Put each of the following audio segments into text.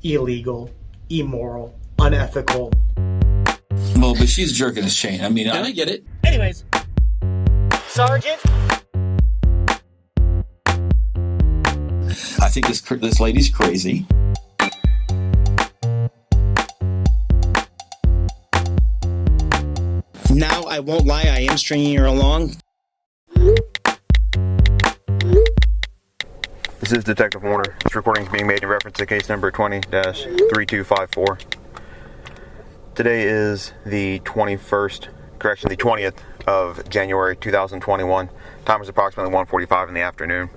illegal, immoral, unethical. Well, but she's jerking his chain. I mean, I get it. Anyways, Sergeant. I think this lady's crazy. Now, I won't lie, I am stringing her along. This is Detective Warner. This recording is being made in reference to case number 20-3254. Today is the 20th of January 2021. Time is approximately 1:45 in the afternoon.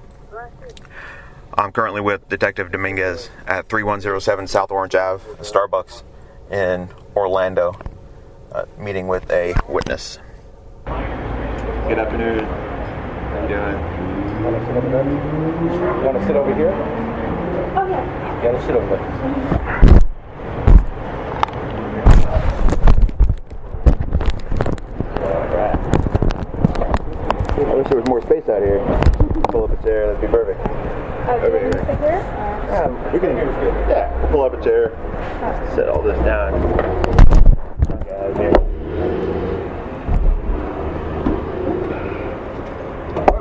I'm currently with Detective Dominguez at 3107 South Orange Ave, a Starbucks in Orlando, meeting with a witness. Good afternoon. How you doing? You want to sit over here? Oh, yeah. Yeah, let's sit over there. Alright. I wish there was more space out here. Pull up a chair, that'd be perfect. Over here? We can, yeah, we'll pull up a chair, set all this down. Okay, out of here.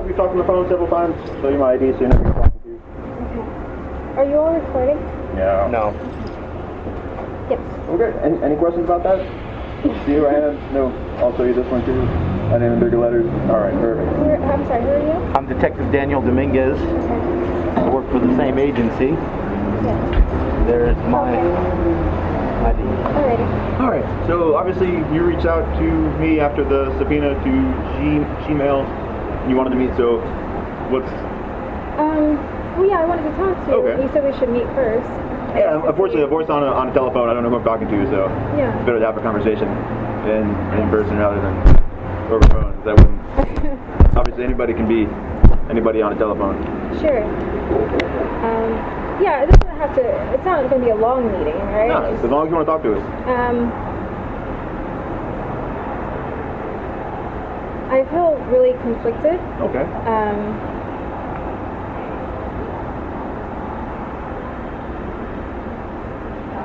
We've talked on the phone several times. Show you my ID so you know who you're talking to. Okay. Are you all recording? No. Yes. Okay. Any questions about that? See who I am? No. I'll show you this one too. My name in bigger letters. All right. Perfect. I'm sorry. Who are you? I'm Detective Daniel Dominguez. I work for the same agency. Yes. There's my ID. Alrighty. All right. So obviously you reached out to me after the subpoena to Gmail. You wanted to meet. So what's? Well, yeah, I wanted to talk to you. Okay. You said we should meet first. Yeah. Unfortunately, a voice on a telephone. I don't know who I'm talking to. So Yeah. it's better to have a conversation in person rather than over the phone. That wouldn't. Obviously, anybody can be anybody on a telephone. Sure. Yeah, it doesn't have to. It's not going to be a long meeting, right? No, as long as you want to talk to us. I feel really conflicted. Okay.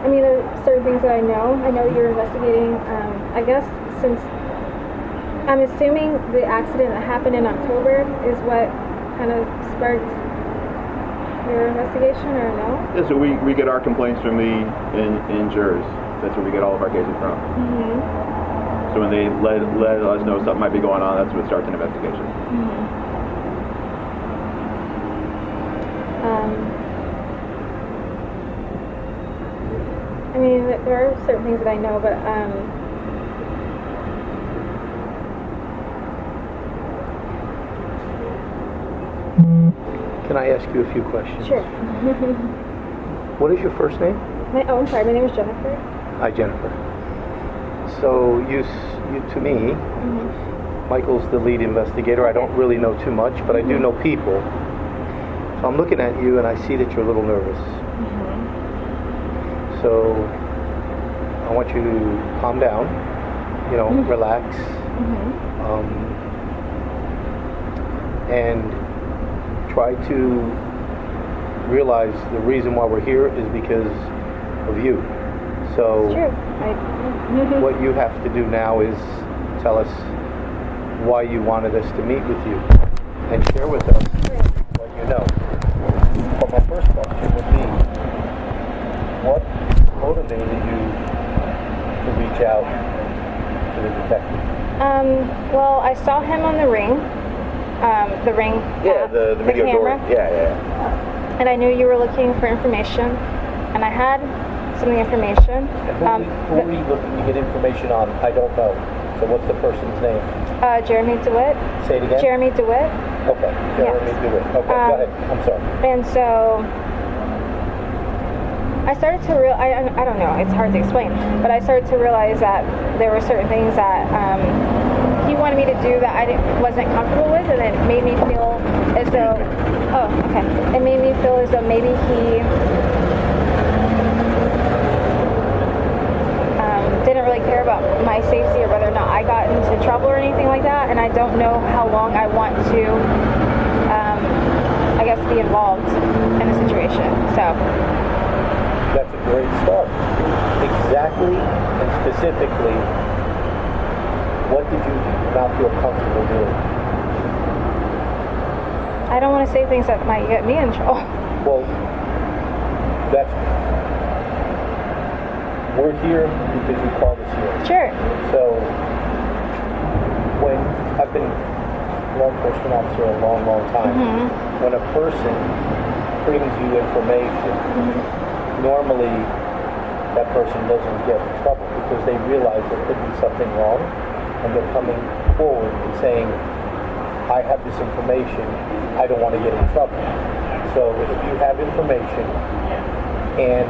I mean, there are certain things that I know. I know you're investigating. I guess since I'm assuming the accident that happened in October is what kind of sparked your investigation, or no? Yeah, so we get our complaints from the insurers. That's where we get all of our cases from. Mm-hmm. So when they let us know something might be going on, that's what starts an investigation. Mm-hmm. I mean, there are certain things that I know, but Can I ask you a few questions? sure. What is your first name? I'm sorry. My name is Jennifer. Hi, Jennifer. So you to me, Michael's the lead investigator. I don't really know too much, but I do know people. So I'm looking at you and I see that you're a little nervous. So I want you to calm down, relax, and try to realize the reason why we're here is because of you. So It's true. what you have to do now is tell us why you wanted us to meet with you and share with us what you know. But my first question would be, what motivated you to reach out to the detective? Well, I saw him on the ring. The ring. Yeah, the video camera. door. Yeah. And I knew you were looking for information, and I had some of the information. And who were you looking to get information on? I don't know. So what's the person's name? Jeremy Dewitte. Say it again? Jeremy Dewitte. Okay, Jeremy Dewitte. Okay, go ahead. I'm sorry. And so I started to realize, I don't know, it's hard to explain, but I started to realize that there were certain things that he wanted me to do that I wasn't comfortable with, and it made me feel as though, it made me feel as though maybe he didn't really care about my safety or whether or not I got into trouble or anything like that, and I don't know how long I want to, I guess, be involved in the situation. So That's a where it started. Exactly and specifically, what did you not feel comfortable doing? I don't want to say things that might get me in trouble. Well, we're here because you called us here. Sure. So, when I've been law enforcement officer a long, long time, when a person brings you information, normally that person doesn't get in trouble because they realize there could be something wrong, and they're coming forward and saying, I have this information, I don't want to get in trouble. So if you have information and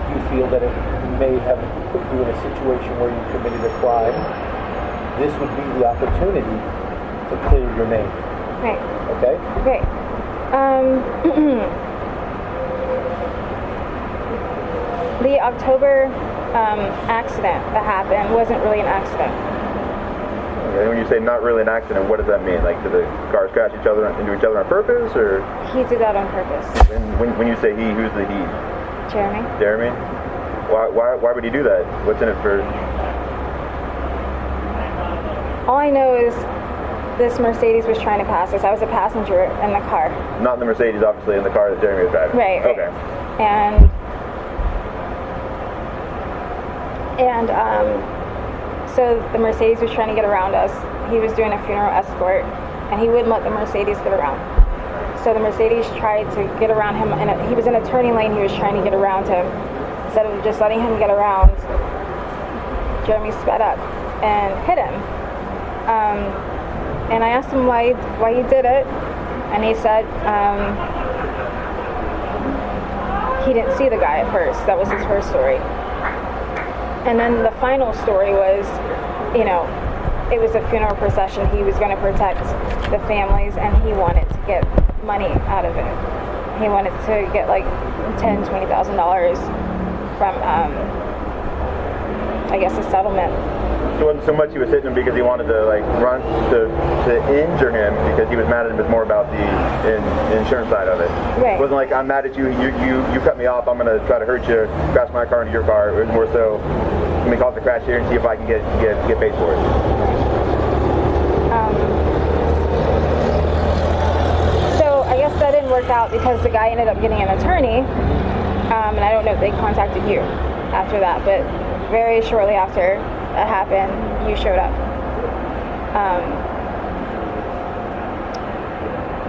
you feel that it may have put you in a situation where you committed a crime, this would be the opportunity to clear your name. Right. Okay? Right. The October accident that happened wasn't really an accident. Okay, when you say not really an accident, what does that mean? Like, did the cars crash into each other on purpose, or? He did that on purpose. And when you say he, who's the he? Jeremy. Jeremy? Why would he do that? What's in it for? All I know is this Mercedes was trying to pass us. I was a passenger in the car. Not in the Mercedes, obviously, in the car that Jeremy was driving. Right. Okay. And so the Mercedes was trying to get around us. He was doing a funeral escort, and he wouldn't let the Mercedes get around. So the Mercedes tried to get around him, and he was in a turning lane. He was trying to get around him. Instead of just letting him get around, Jeremy sped up and hit him. And I asked him why he did it, and he said he didn't see the guy at first. That was his first story. And then the final story was, it was a funeral procession. He was going to protect the families, and he wanted to get money out of it. He wanted to get like $10,000, $20,000 from, I guess, a settlement. It wasn't so much he was hitting him because he wanted to run to injure him, because he was mad at him. It's more about the insurance side of it. Right. It wasn't like, I'm mad at you. You cut me off. I'm going to try to hurt you, crash my car into your car. It was more so, let me cause a crash here and see if I can get paid for it. So I guess that didn't work out because the guy ended up getting an attorney, and I don't know if they contacted you after that, but very shortly after that happened, you showed up.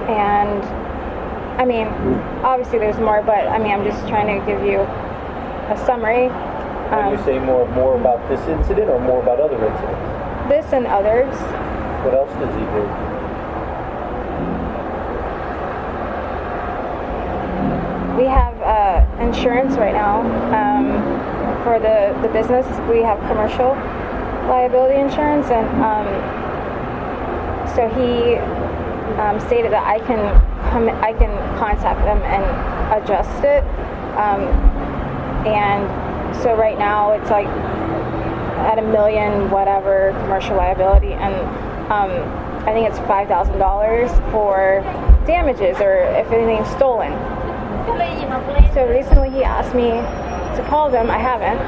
And I mean, obviously there's more, but I mean, I'm just trying to give you a summary. When you say more about this incident or more about other incidents? This and others. What else does he do? We have insurance right now for the business. We have commercial liability insurance, and so he stated that I can contact them and adjust it, and so right now it's like at $1 million whatever commercial liability, and I think it's $5,000 for damages or if anything's stolen. So recently he asked me to call them. I haven't.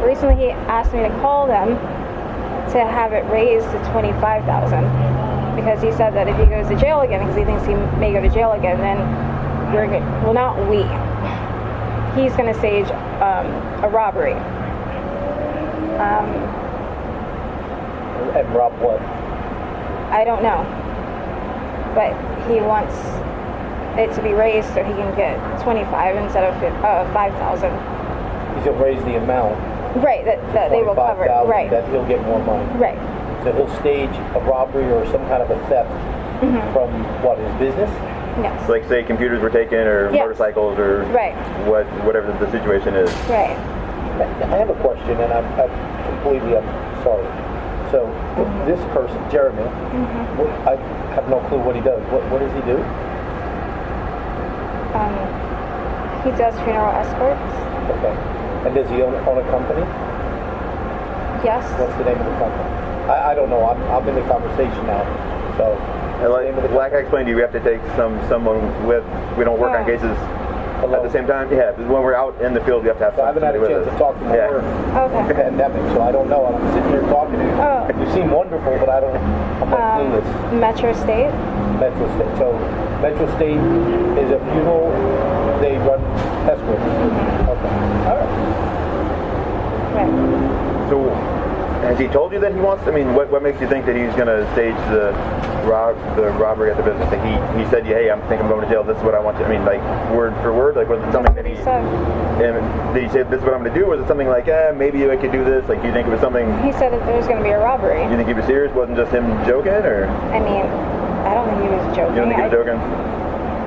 Recently he asked me to call them to have it raised to $25,000, because he said that if he goes to jail again, because he thinks he may go to jail again, then we're good. Well, not we. He's going to stage a robbery. And rob what? I don't know. But he wants it to be raised so he can get 25 instead of 5,000. He's going to raise the amount. Right, that they will cover. Right. That he'll get more money. Right. So he'll stage a robbery or some kind of a theft from what, his business? Yes. Like, say computers were taken, or motorcycles, or whatever the situation is. Right. I have a question, and I'm sorry. So this person, Jeremy, I have no clue what he does. What does he do? He does funeral escorts. Okay. And does he own a company? Yes. What's the name of the company? I don't know. I'm in the conversation now. So Like I explained to you, we have to take someone with. We don't work on cases at the same time. Yeah, when we're out in the field, we have to have. So I haven't had a somebody chance with to us. talk to her Okay. pandemic, so I don't know. I'm sitting here talking to you. Oh. You seem wonderful, but I'm not clueless. Metro State. Metro State. So Metro State is a funeral. They run escorts. Okay. All right. Right. So, has he told you that he wants? I mean, what makes you think that he's going to stage the robbery at the business? Like he said, "Hey, I think I'm going to jail. This is what I want to." I mean, like word for word. Like was it something that he said? And did he say this is what I'm going to do? Or was it something like, maybe I could do this? Like, do you think it was something? He said that there was going to be a robbery. You think he was serious? Wasn't just him joking, or? I mean, I don't think he was joking. You don't think he was joking?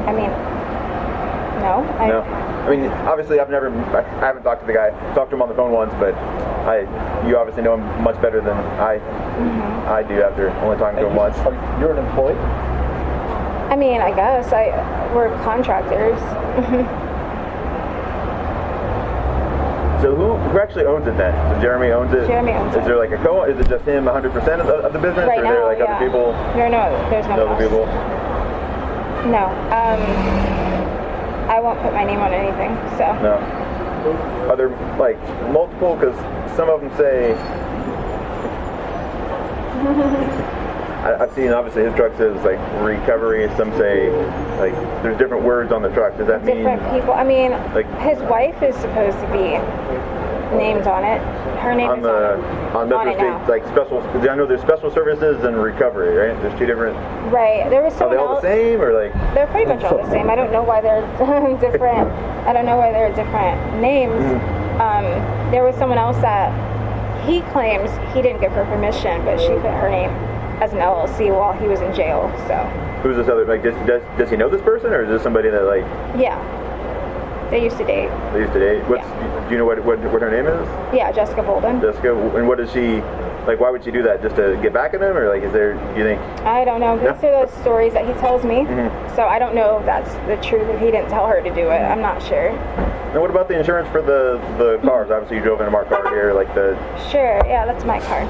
I mean, no. No. I mean, obviously, I haven't talked to the guy. Talked to him on the phone once, but you obviously know him much better than I do after only talking to him once. You're an employee? I mean, I guess we're contractors. So who actually owns it then? So Jeremy owns it? Jeremy owns it. Is there like a co? Is it just him 100% of the business? Right or are there now, like other people? No, there's no Other people? No. I won't put my name on anything, so. No. Are there like multiple? Because some of them say. I've seen obviously his truck says like recovery. Some say like there's different words on the truck. Does that mean different people? I mean, like his wife is supposed to be named on it. Her name on is on Metro State now. like special? I know there's special services and recovery, right? There's two different. Right. There was Are someone they all else. the same or like? They're pretty much all the same. I don't know why they're different. I don't know why they're different names. There was someone else that he claims he didn't give her permission, but she put her name as an LLC while he was in jail. So. Who's this other? Like, does he know this person, or is this somebody that like? Yeah. They used to date. They used to date. Do you know what her name is? Yeah, Jessica Bolden. Jessica, and what does she? Like, why would she do that? Just to get back at him, or like, is there? Do you think? I don't know. These are those stories that he tells me. So I don't know if that's the truth. If he didn't tell her to do it, I'm not sure. And what about the insurance for the cars? Obviously, you drove in a marked car here, like the. Sure. Yeah, that's my car.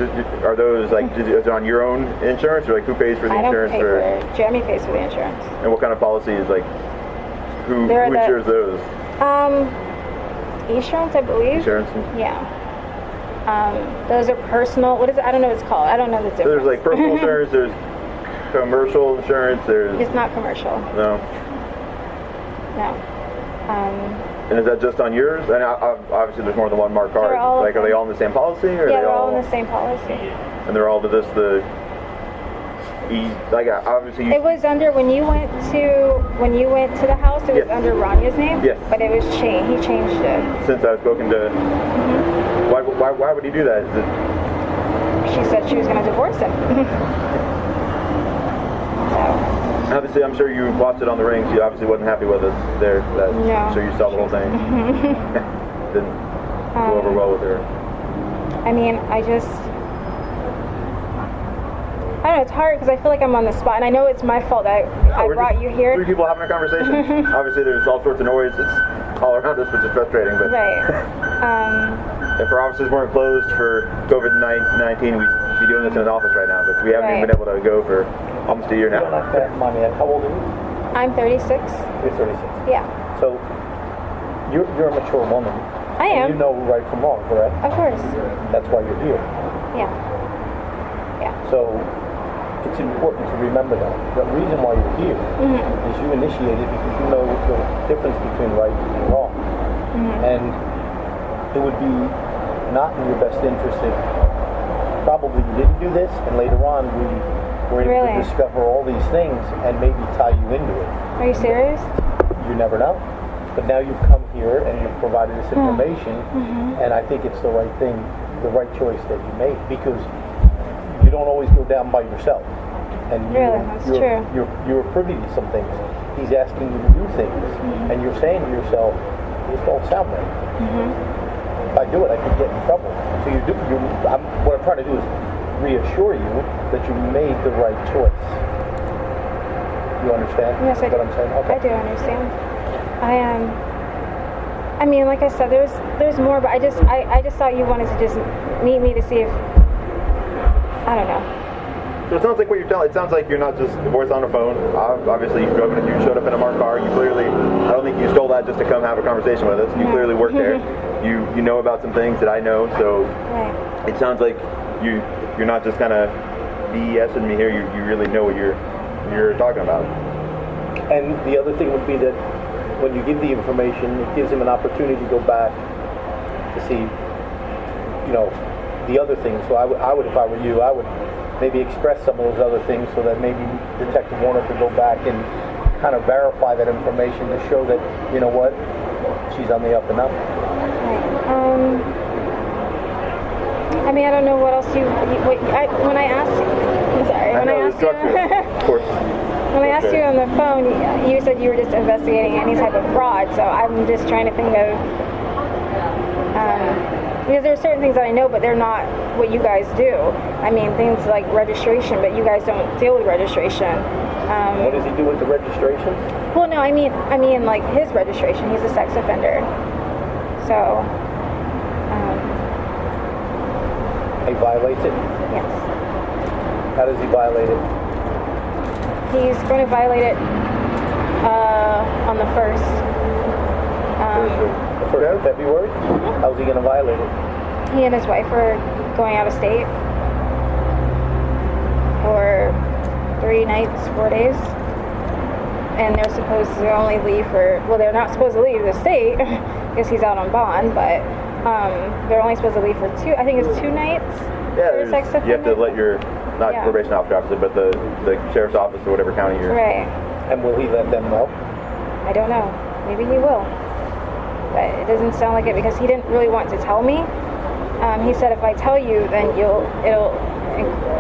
Are those like? Is it on your own insurance, or like who pays for the I don't insurance pay for it. Jeremy pays for the insurance. And what kind of policy is like? Who They're insures those? Insurance, I believe. Insurance. Yeah. Those are personal. What is it? I don't know what it's called. I don't know the difference. So there's like personal insurance. There's commercial insurance. There's. It's not commercial. No. No. And is that just on yours? And obviously, there's more than one marked car. Like, are they all in the same policy, or Yeah, are they they're all in the same policy. And they're all just the. Like obviously. It was under when you went to the house. It was under Ranya's name. Yes. But it was changed. He changed it. Since I've spoken to. Why would he do that? Is it? She said she was going to divorce him. So. Obviously, I'm sure you watched it on the rings. You obviously wasn't happy with us there. No. So you saw the whole thing. Didn't go over well with her. I mean, I don't know, it's hard because I feel like I'm on the spot, and I know it's my fault that I brought you here. Three people having a conversation. Obviously, there's all sorts of noise. It's all around us, which is frustrating. But Right. if our offices weren't closed for COVID-19, we'd be doing this in an office right now. But we haven't even been able to go for almost a year now. Mommy, how old are you? I'm 36. You're 36. Yeah. So you're a mature woman. I am. And you know right from wrong, correct? Of course. That's why you're here. Yeah. Yeah. So it's important to remember that. The reason why you're here is you initiated because you know the difference between right and wrong. And it would be not in your best interest if probably you didn't do this and later on we were able to discover all these things and maybe tie you into it. Are you serious? You never know. But now you've come here and you've provided this information and I think it's the right thing, the right choice that you made because you don't always go down by yourself. And you're privy to some things. He's asking you to do things and you're saying to yourself, this don't sound right. If I do it, I could get in trouble. So what I'm trying to do is reassure you that you made the right choice. You understand? Yes, I do. What I'm saying? Okay. I do understand. I mean, like I said, there's more, but I just thought you wanted to just meet me to see if, I don't know. So it sounds like what you're telling. It sounds like you're not just the voice on the phone. Obviously, you showed up in a marked car. You clearly, I don't think you stole that just to come have a conversation with us. You clearly work there. You know about some things that I know. So it sounds like you're not just kind of BSing me here. You really know what you're talking about. And the other thing would be that when you give the information, it gives him an opportunity to go back to see, the other things. So I would, if I were you, I would maybe express some of those other things so that maybe Detective Warner could go back and kind of verify that information to show that, you know what, she's on the up and up. I mean, I don't know what else when I asked you, of course. when I asked you on the phone, you said you were just investigating any type of fraud, so I'm just trying to think of, because there are certain things that I know, but they're not what you guys do. I mean, things like registration, but you guys don't deal with registration. What does he do with the registration? Well, no, I mean like his registration. He's a sex offender. So, He violates it? yes. How does he violate it? He's going to violate it on the 1st. The 1st of February? How's he going to violate it? He and his wife are going out of state for 3 nights, 4 days. And they're supposed to only leave they're not supposed to leave the state because he's out on bond, but they're only supposed to leave for 2 nights. Yeah, you have to let your, not probation officer obviously, but the sheriff's office or whatever county you're in. Right. And will he let them know? I don't know. Maybe he will. But it doesn't sound like it because he didn't really want to tell me. He said if I tell you, then it'll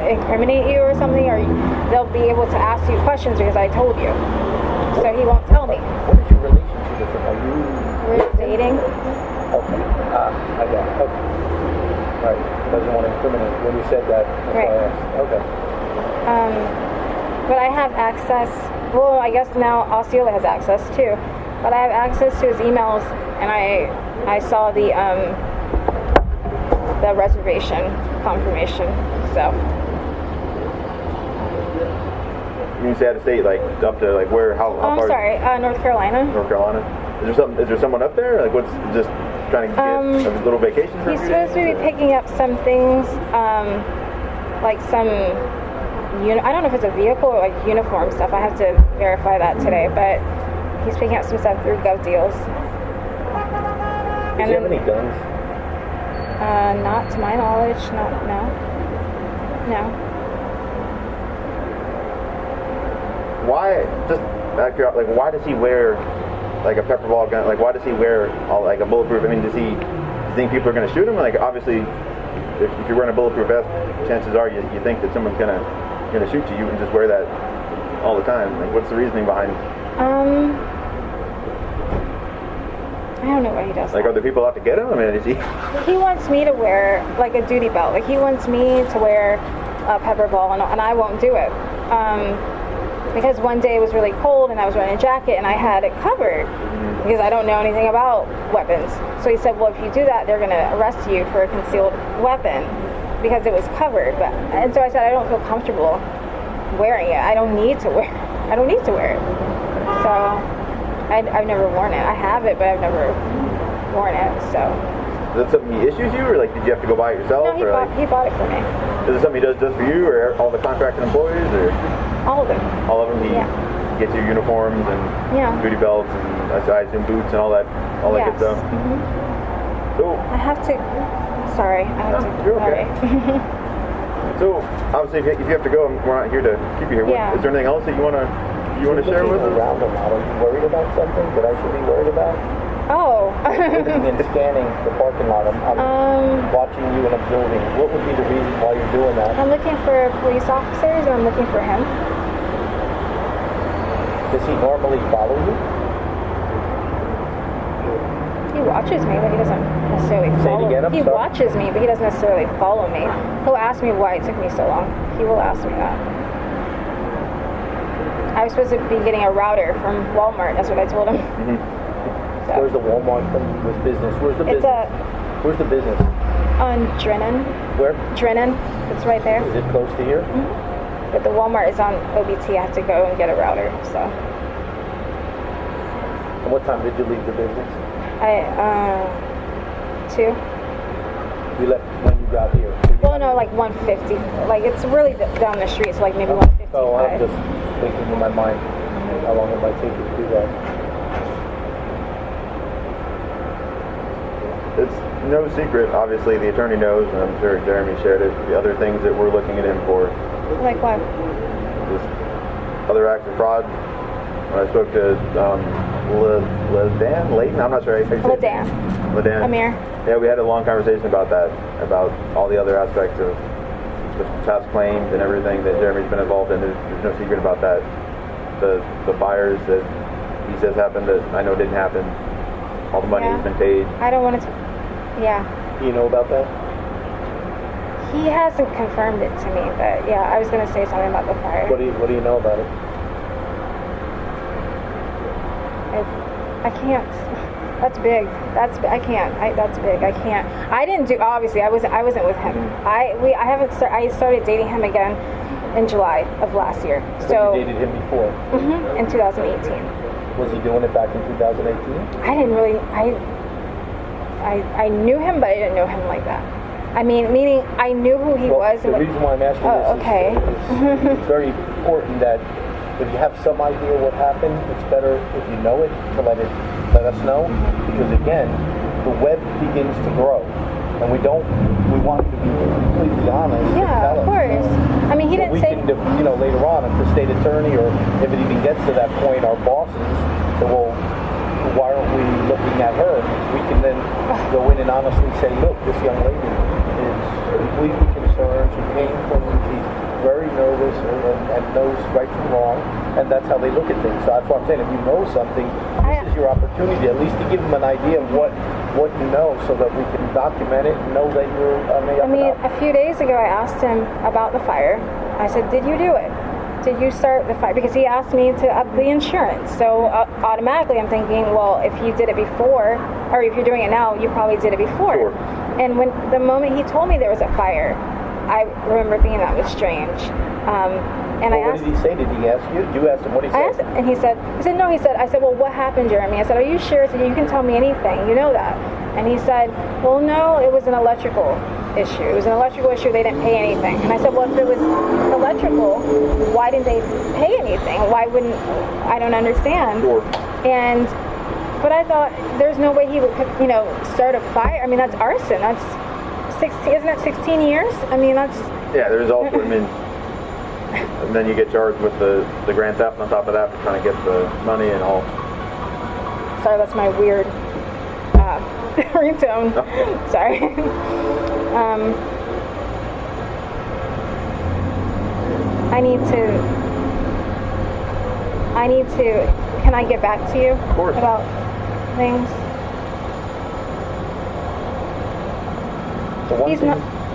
incriminate you or something, or they'll be able to ask you questions because I told you. So he won't tell me. What is your relationship with him? Are you... We're dating. Okay. I got it. Okay. All right. Doesn't want to incriminate. When you said that, that's why I asked. Okay. But I have access. Well, I guess now Osceola has access too. But I have access to his emails, and I saw the reservation confirmation. So. You say out of state, like up to like where? How far? I'm sorry, North Carolina. North Carolina. Is there someone up there? Like what's just trying to get a little vacation? He's supposed to be picking up some things, like some. I don't know if it's a vehicle or like uniform stuff. I have to verify that today, but he's picking up some stuff through Gov Deals. Does he have any guns? Not to my knowledge. No. Why? Just like why does he wear like a pepper ball gun? Like why does he wear like a bulletproof? I mean, does he think people are going to shoot him? Like obviously, if you're wearing a bulletproof vest, chances are you think that someone's gonna shoot you. You wouldn't just wear that all the time. Like what's the reasoning behind? I don't know what he does. Like are there people out to get him? I mean, is he? He wants me to wear like a duty belt. Like he wants me to wear a pepper ball, and I won't do it. Because one day it was really cold and I was wearing a jacket and I had it covered because I don't know anything about weapons. So he said, well, if you do that, they're going to arrest you for a concealed weapon because it was covered. And so I said, I don't feel comfortable wearing it. I don't need to wear it. So I've never worn it. I have it, but I've never worn it. So. Is that something he issues you, or like did you have to go buy it yourself? No, he bought it for me. Is it something he does just for you, or all the contracted employees, or? All of them. All of them. He gets you uniforms and duty belts and I assume boots and all that good stuff. Mm-hmm. So I have to. Sorry, I have to. You're okay. So obviously, if you have to go, we're not here to keep you here. Yeah. Is there anything else that you want to share with us? Around a lot. Are you worried about something that I should be worried about? Oh. Looking and scanning the parking lot. I'm watching you and observing. What would be the reason why you're doing that? I'm looking for police officers and I'm looking for him. Does he normally follow you? He watches me, but he doesn't necessarily follow me. He watches me, but he doesn't necessarily follow me. He'll ask me why it took me so long. He will ask me that. I was supposed to be getting a router from Walmart. That's what I told him. Mm-hmm. So. Where's the Walmart from this business? Where's the business? Where's the business? On Drennan. Where? Drennan. It's right there. Is it close to here? Mm-hmm. But the Walmart is on OBT. I have to go and get a router. So. And what time did you leave the business? 2. You left when you got here. Well, no, like 150. Like it's really down the street, so like maybe 155. Oh, I'm just thinking in my mind how long it might take you to do that. It's no secret, obviously the attorney knows, and I'm sure Jeremy shared it, the other things that we're looking at him for. Like what? Just other acts of fraud. When I spoke to Layton, I'm not sure how you say it. Ledan. Amir. Yeah, we had a long conversation about that, about all the other aspects of the past claims and everything that Jeremy's been involved in. There's no secret about that. The fires that he says happened that I know didn't happen. All the money has been paid. I don't want to. Yeah. Do you know about that? He hasn't confirmed it to me, but yeah, I was gonna say something about the fire. What do you know about it? I can't. That's big. I can't. That's big. I can't. I didn't do. Obviously, I wasn't with him. I started dating him again in July of last year. So you dated him before? In 2018. Was he doing it back in 2018? I didn't really. I knew him, but I didn't know him like that. I mean, meaning I knew who he was. The reason why I'm asking this is it's very important that if you have some idea what happened, it's better if you know it to let us know, because again, the web begins to grow, and we want to be completely honest. Yeah, of course. I mean, he didn't say. Later on, if the state attorney or if it even gets to that point, our bosses say, well, why aren't we looking at her? We can then go in and honestly say, look, this young lady is completely concerned. She came from. She's very nervous and knows right from wrong, and that's how they look at things. So that's what I'm saying. If you know something, this is your opportunity at least to give them an idea of what you know, so that we can document it and know that you're on the up and up. A few days ago, I asked him about the fire. I said, "Did you do it? Did you start the fire?" Because he asked me to up the insurance. So automatically, I'm thinking, well, if you did it before, or if you're doing it now, you probably did it before. Sure. And when the moment he told me there was a fire, I remember thinking that was strange. And I asked, what did he say? Did he ask you? You asked him. What did he say? I asked, and he said, no. He said, I said, well, what happened, Jeremy? I said, are you sure? He said, you can tell me anything. You know that. And he said, well, no, it was an electrical issue. It was an electrical issue. They didn't pay anything. And I said, well, if it was electrical, why didn't they pay anything? Why wouldn't? I don't understand. Sure. But I thought there's no way he would, start a fire. I mean, that's arson. That's 16. Isn't it 16 years? I mean, that's. Yeah, there's also. And then you get charged with the grand theft on top of that for trying to get the money and all. Sorry, that's my weird ringtone. Oh. Sorry. I need to. Can I get back to you? Of course. About things? The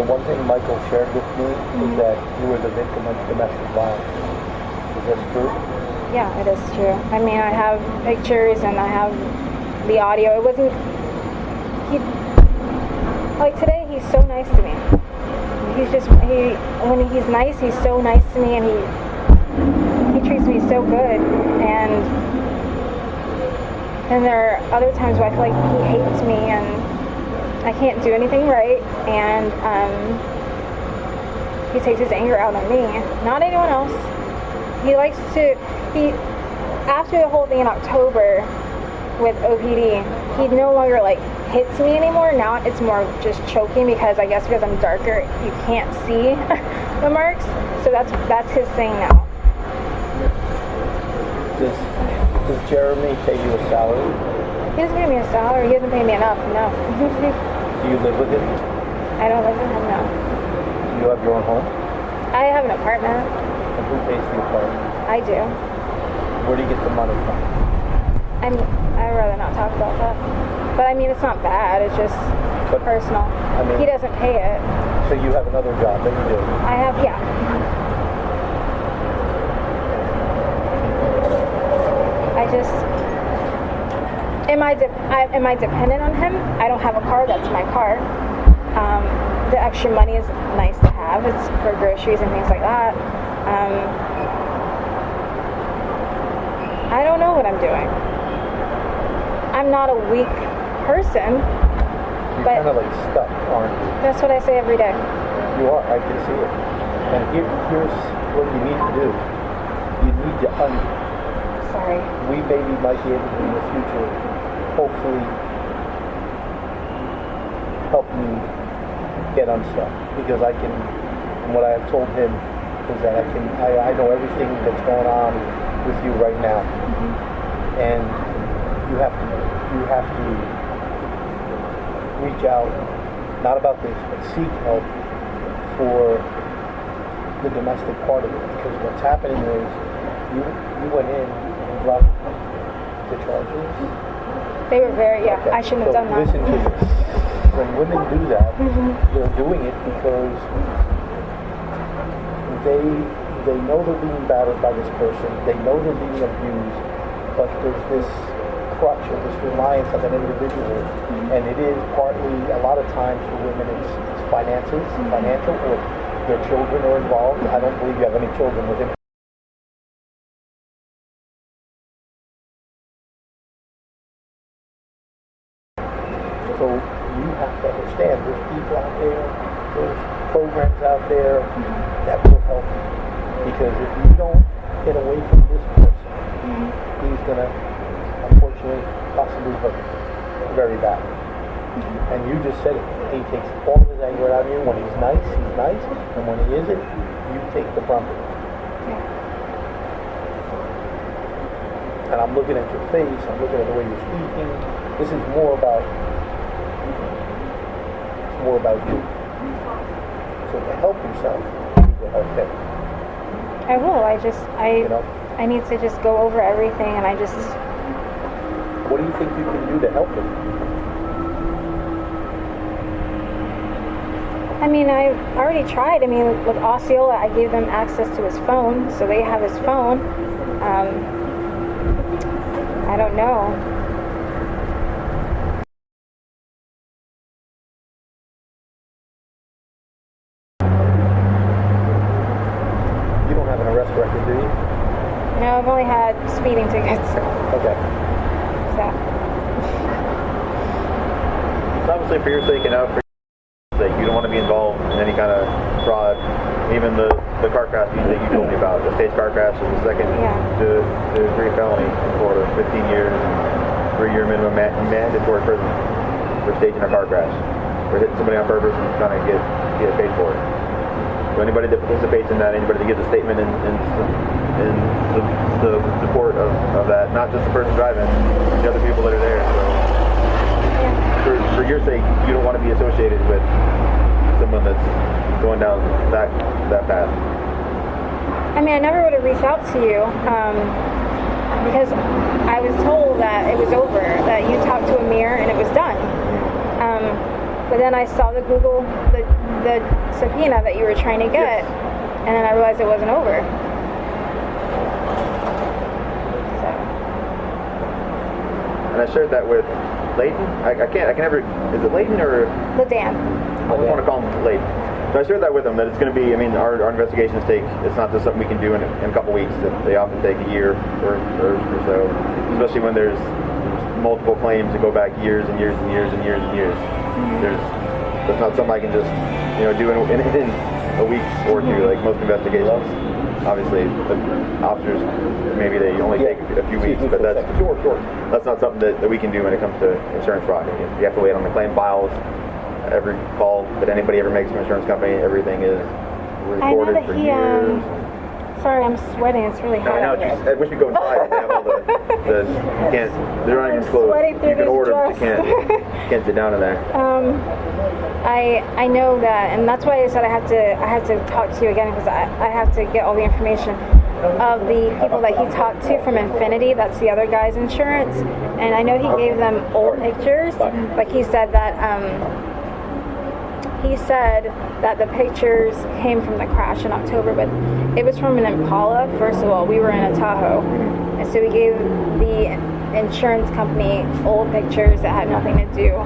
one thing Michael shared with me is that you were the victim of domestic violence. Is that true? Yeah, it is true. I mean, I have pictures and I have the audio. It wasn't. Like today, he's so nice to me. When he's nice, he's so nice to me, and he treats me so good. And there are other times where I feel like he hates me and I can't do anything right, and he takes his anger out on me, not anyone else. After the whole thing in October with OPD, he no longer hits me anymore. Now it's more just choking, because I guess because I'm darker, you can't see the marks. So that's his thing now. Does Jeremy pay you a salary? He doesn't pay me a salary. He doesn't pay me enough. No. Do you live with him? I don't live with him. No. Do you have your own home? I have an apartment. And who pays the apartment? I do. Where do you get the money from? I'd rather not talk about that. But I mean, it's not bad. It's just personal. He doesn't pay it. So you have another job that you do? I have, yeah. Am I dependent on him? I don't have a car. That's my car. The extra money is nice to have. It's for groceries and things like that. I don't know what I'm doing. I'm not a weak person, You're but kind of like stuck, aren't you? that's what I say every day. You are. I can see it. And here's what you need to do. You need to Sorry. we maybe might be able to in the future, hopefully, help you get unstuck. Because I can, and what I have told him is that I know everything that's going on with you right now. And you have to reach out, not about this, but seek help for the domestic part of it. Because what's happening is you went in and brought the charges. They were very, Okay. I shouldn't have done that. Listen to this. When women do that, they're doing it because they know they're being battered by this person. They know they're being abused, but there's this crutch or this reliance on an individual, and it is partly, a lot of times for women, it's finances, financial, or their children are involved. I don't believe you have any children with him. So you have to understand there's people out there, there's programs out there that will help you. Because if you don't get away from this person, he's going to, unfortunately, possibly hurt you very bad. And you just said it. He takes all of his anger out of you. When he's nice, and when he isn't, you take the brunt of it. And I'm looking at your face, I'm looking at the way you're speaking. This is more about you. So to help yourself, you need to help him. I will. You know? I need to just go over everything, and I just. What do you think you can do to help him? I mean, I've already tried. I mean, with Osceola, I gave them access to his phone, so they have his phone. I don't know. You don't have an arrest record, do you? No, I've only had speeding tickets. Okay. So. It's obviously for your sake and out for your sake. You don't want to be involved in any kind of fraud. Even the car crash that you told me about. The staged car crash is the second degree felony in Florida. 15 years, 3-year minimum mandatory prison for staging a car crash. For hitting somebody on purpose and trying to get paid for it. So anybody that participates in that, anybody that gives a statement in the support of that, not just the person driving, the other people that are there. So for your sake, you don't want to be associated with someone that's going down that path. I mean, I never would have reached out to you because I was told that it was over, that you talked to Amir and it was done. But then I saw the subpoena that you were trying to get, and then I realized it wasn't over. So. And I shared that with Layton. I can never. Is it Layton or? LeDan. I just want to call him Layton. So I shared that with him, that it's going to be, I mean, our investigations it's not just something we can do in a couple weeks. They often take a year or so, especially when there's multiple claims that go back years and years and years and years and years. That's not something I can just, do in a week or two, like most investigations. Obviously, the officers, maybe they only take a few weeks, but that's not something that we can do when it comes to insurance fraud. You have to wait on the claim files. Every call that anybody ever makes from an insurance company, everything is recorded for years. Sorry, I'm sweating. It's really hot out here. I wish we could go inside and have all you can't, they're not even closed. You can order, but you can't sit down in there. I know that, and that's why I said I have to talk to you again, because I have to get all the information of the people that he talked to from Infinity. That's the other guy's insurance, and I know he gave them old pictures. Like he said that the pictures came from the crash in October, but it was from an Impala. First of all, we were in a Tahoe, and so we gave the insurance company old pictures that had nothing to do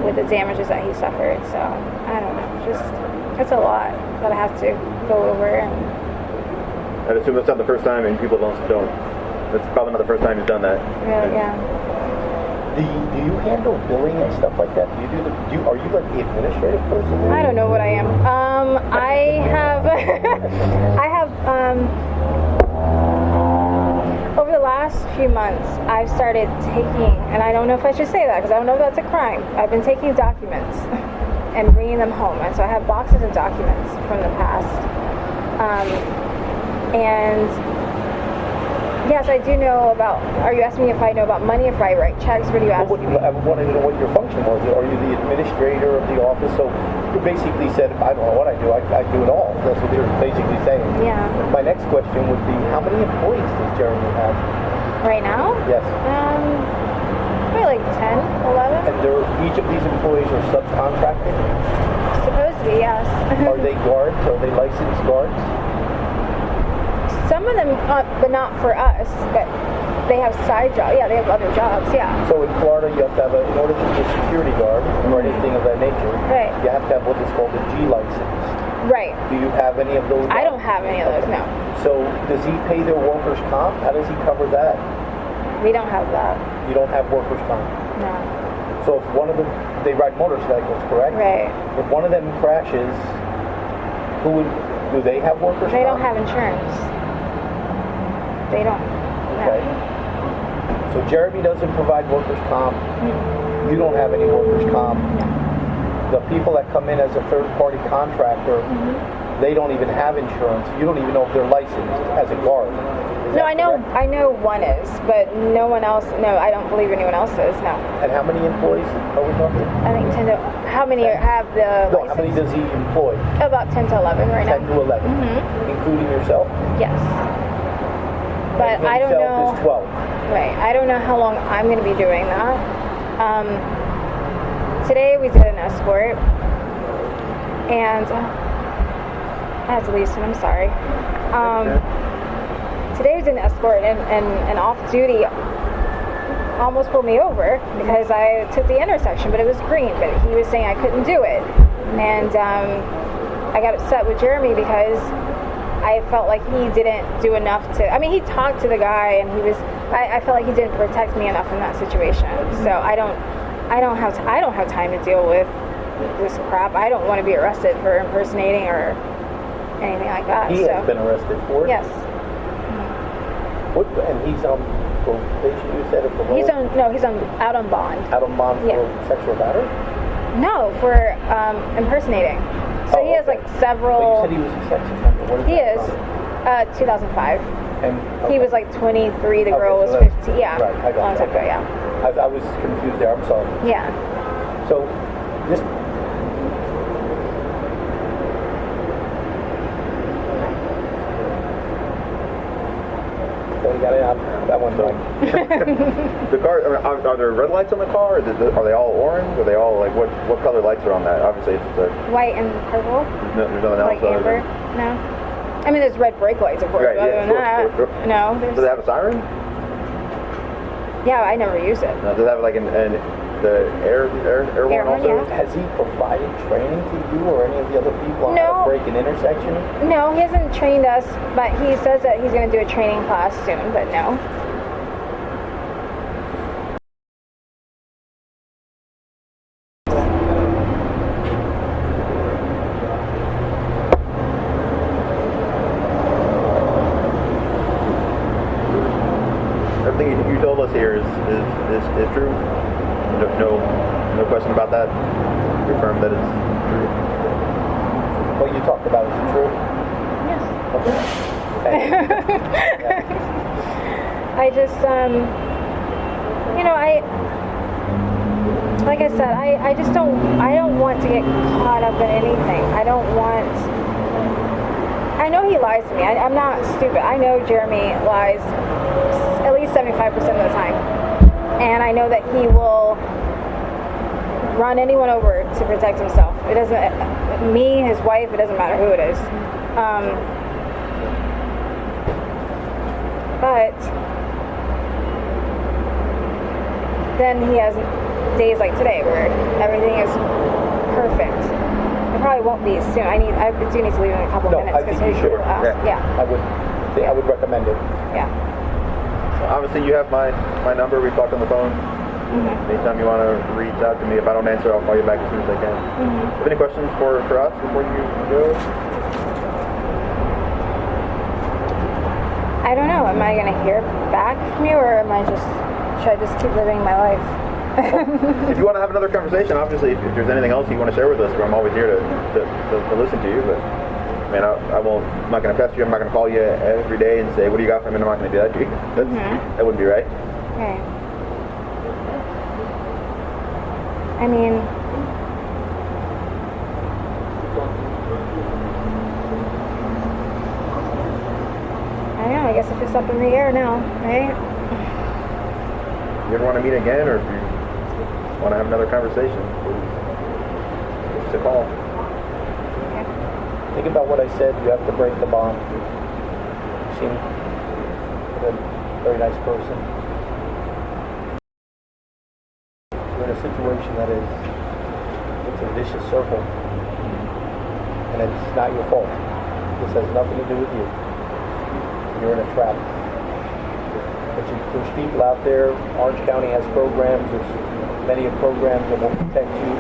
with the damages that he suffered. So I don't know, just it's a lot that I have to go over. And I'd assume that's not the first time, and people don't. That's probably not the first time he's done that. Yeah. Do you handle billing and stuff like that? Are you like the administrative person? I don't know what I am. I have over the last few months, I've started taking, and I don't know if I should say that because I don't know if that's a crime. I've been taking documents and bringing them home, and so I have boxes of documents from the past. And yes, I do know about. Are you asking me if I know about money, if I write checks? What are you asking me? I wanted to know what your function was. Are you the administrator of the office? So you basically said, I don't know what I do. I do it all. That's what you're basically saying. Yeah. My next question would be, how many employees does Jeremy have? Right now? Yes. Probably like 10, 11. And each of these employees are subcontracted? Supposed to be, yes. Are they guards? Are they licensed guards? Some of them, but not for us, but they have side jobs. Yeah, they have other jobs, yeah. So in Florida, you have to have in order to be a security guard or anything of that nature, Right. you have to have what is called a G license. Right. Do you have any of those? I don't have any of those, no. So does he pay their workers' comp? How does he cover that? We don't have that. You don't have workers' comp. No. So if one of them, they ride motorcycles, correct? Right. If one of them crashes, do they have workers' comp? They don't have insurance. They don't. No. Okay. So Jeremy doesn't provide workers' comp. You don't have any workers' comp. The people that come in as a third-party contractor, they don't even have insurance. You don't even know if they're licensed as a guard. No, I know one is, but no one else. No, I don't believe anyone else is. No. And how many employees are we talking? I think 10 to. How many have the No, license? how many does he employ? About 10 to 11 right 10 now. to 11, including yourself. Yes. But And I don't himself know. is 12. Right. I don't know how long I'm going to be doing that. Today we did an escort, and I had to leave soon. I'm sorry. Today we did an escort, and off-duty almost pulled me over because I took the intersection, but it was green. But he was saying I couldn't do it, and I got upset with Jeremy because I felt like he didn't do enough to. I mean, he talked to the guy, and he was. I felt like he didn't protect me enough in that situation. So I don't have time to deal with this crap. I don't want to be arrested for impersonating or anything like that. He has been arrested for it? Yes. What, and he's on probation, you said, or parole? He's out on bond. Out on bond Yeah. for sexual battery? No, for impersonating. So he has like several. But you said he was a sex offender. What is He that is. from? 2005. And, He was like 23. The girl Okay, was so that's- 15. Yeah. Right, I got Long you. time ago. Yeah. I was confused there, I'm sorry. Yeah. So, this... So we got it out. That one's on. The car, are there red lights on the car? Are they all orange? Are they all like what color lights are on that? Obviously, it's White and purple. there's nothing else. Like amber. No. I mean, there's red brake lights, of course. Right, but yeah, other than of course, that, no. Does it There's, have a siren? yeah, I never use it. Does it have like the air Air horn horn, also? yeah. Has he provided training to you or any of the other people on how No. to break an intersection? No, he hasn't trained us, but he says that he's going to do a training class soon, but no. Everything you told us here is true. No question about that. Confirm that it's true. What you talked about, is it true? Yes. Okay. I just, like I said, I just don't want to get caught up in anything. I know he lies to me. I'm not stupid. I know Jeremy lies at least 75% of the time. And I know that he will run anyone over to protect himself. It doesn't, me, his wife, it doesn't matter who it is. But then he has days like today where everything is perfect. It probably won't be soon. I do need to leave in a couple No, minutes I think you he should. will ask. Yeah. I would. I would recommend it. Yeah. Obviously, you have my number. We talked on the phone. Anytime you want to reach out to me, if I don't answer, I'll call you back as soon as I can. Have any questions for us before you go? I don't know. Am I going to hear back from you, or should I just keep living my life? If you want to have another conversation, obviously, if there's anything else you want to share with us, I'm always here to listen to you. But I mean, I'm not going to pester you. I'm not going to call you every day and say, "What do you got for me?" I'm not going to do that to you. That wouldn't be right. Okay. I mean, I don't know. I guess it's just up in the air now, right? If you ever want to meet again, or if you want to have another conversation, please give us a call. Okay. Think about what I said. You have to break the bond. You seem like a very nice person. You're in a situation that it's a vicious circle, and it's not your fault. This has nothing to do with you. You're in a trap. But there's people out there. Orange County has programs. There's many programs that will protect you.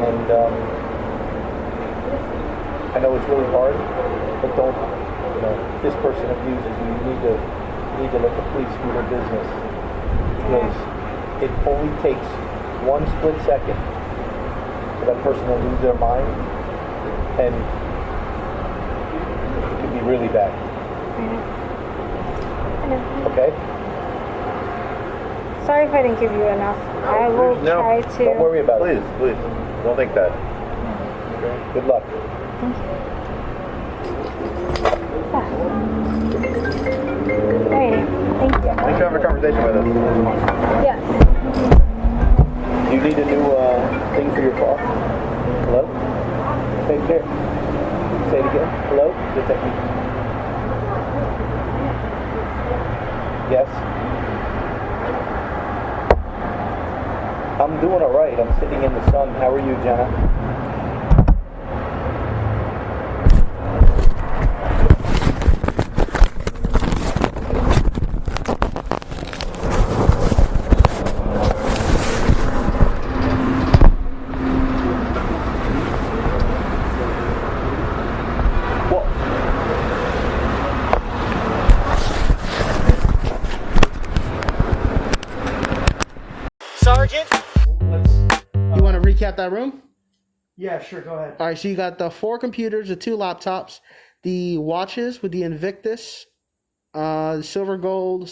And I know it's really hard, but don't. If this person abuses you, you need to let the police do their business, because it only takes one split second for that person to lose their mind, and it could be really bad. Okay? Sorry if I didn't give you enough. I will try to. Don't worry about it. Please, don't think that. Okay? Good luck. Thank you. Hey, thank you. Thanks for having a conversation with us. Yes. You need a new thing for your car? Hello? Take care. Say it again. Hello? Detective. Yes? I'm doing alright. I'm sitting in the sun. How are you, Jenna? Sergeant? You want to recap that room? Yeah, sure, go ahead. All right, so you got the 4 computers, the 2 laptops, the watches with the Invictus, silver gold,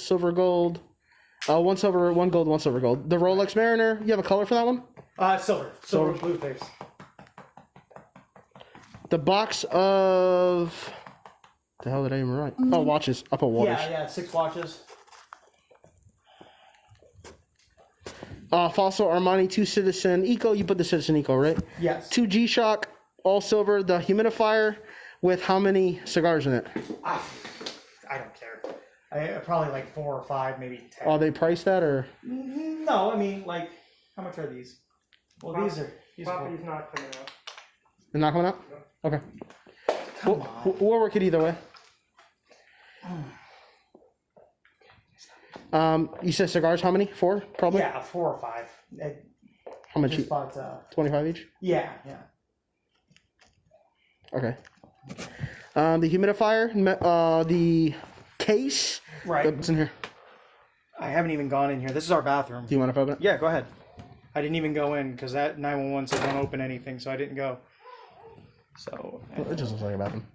one silver, one gold, one silver gold. The Rolex Mariner, you have a color for that one? Silver blue face. The box of... The hell did I even write? Oh, watches. I put waters. Yeah, 6 watches. Fossil Armani 2 Citizen Eco. You put the Citizen Eco, right? Yes. 2 G-Shock, all silver. The humidifier with how many cigars in it? I don't care. Probably like 4 or 5, maybe 10. Are they priced that or? No, I mean, like, how much are these? Well, these are Property's not coming out. They're not coming up? Okay. Come on. We'll work it either way. You said cigars, how many? 4, probably? Yeah, 4 or 5. How much? Just bought, 25 each? yeah. Okay. The humidifier, the case. Right. What's in here? I haven't even gone in here. This is our bathroom. Do you want to open it? Yeah, go ahead. I didn't even go in because that 911 said don't open anything, so I didn't go. So It just looks like a bathroom.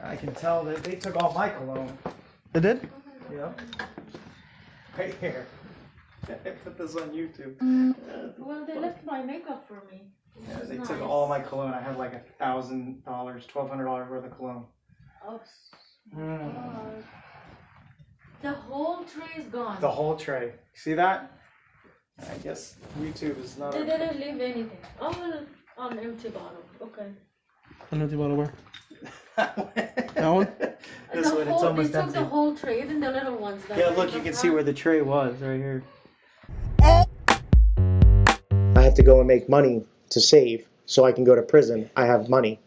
I can tell that they took all my cologne. It did? Yep. Right here. I put this on YouTube. Well, they left my makeup for me. Yeah, they took all my cologne. I had like $1,000, $1,200 worth of cologne. Oh, the whole tray is gone. The whole tray. See that? I guess YouTube is not. They didn't leave anything. Oh, well, an empty bottle. Okay. An empty bottle where? That one. This The one, it's whole, almost they took empty. the whole tray, even the little ones. That Yeah, were look, in you the can see front. where the tray was right here. I have to go and make money to save so I can go to prison. I have money.